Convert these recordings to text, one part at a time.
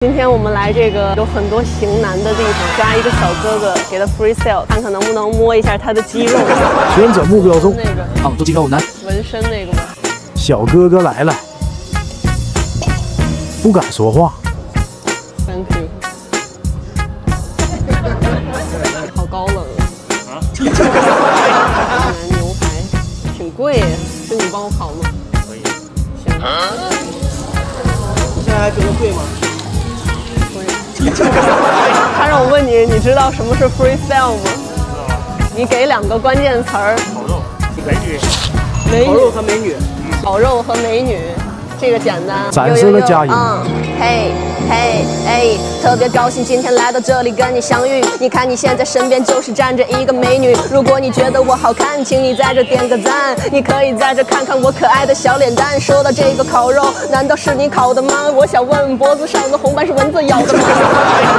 今天我们来这个有很多型男的地方，抓一个小哥哥，给他 freestyle， 看看能不能摸一下他的肌肉。选择目标中，那个挡住肌肉男。纹身那个吗？小哥哥来了，不敢说话。Thank you。好高冷啊！男牛排挺贵，是你帮我烤吗？可以。行。你现在还觉得贵吗？ 他让我问你，你知道什么是 freestyle 吗？你给2个关键词儿。烤肉、美女。烤肉和美女。烤肉和美女，这个简单。展示了佳音。嘿嘿哎，特别高兴今天来到这里跟你相遇。你看你现在身边就是站着一个美女，如果你觉得我好看，请你在这点个赞。你可以在这看看我可爱的小脸蛋。说到这个烤肉，难道是你烤的吗？我想问，脖子上的红斑是蚊子咬的吗？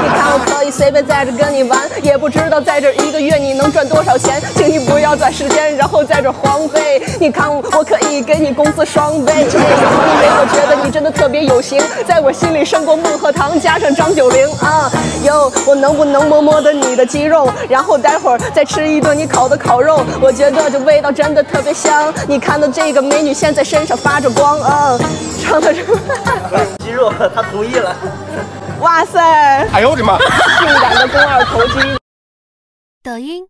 你看我可以随便在这跟你玩，也不知道在这1个月你能赚多少钱，请你不要攒时间，然后在这荒废。你看我可以给你工资双倍，因为我觉得你真的特别有型，在我心里胜过孟鹤堂加上张90啊。哟，我能不能摸摸的你的肌肉，然后待会儿再吃一顿你烤的烤肉，我觉得这味道真的特别香。你看到这个美女现在身上发着光啊，唱的这个肌肉，他同意了。哇塞！哎呦我的妈！性感的肱二头肌。抖音。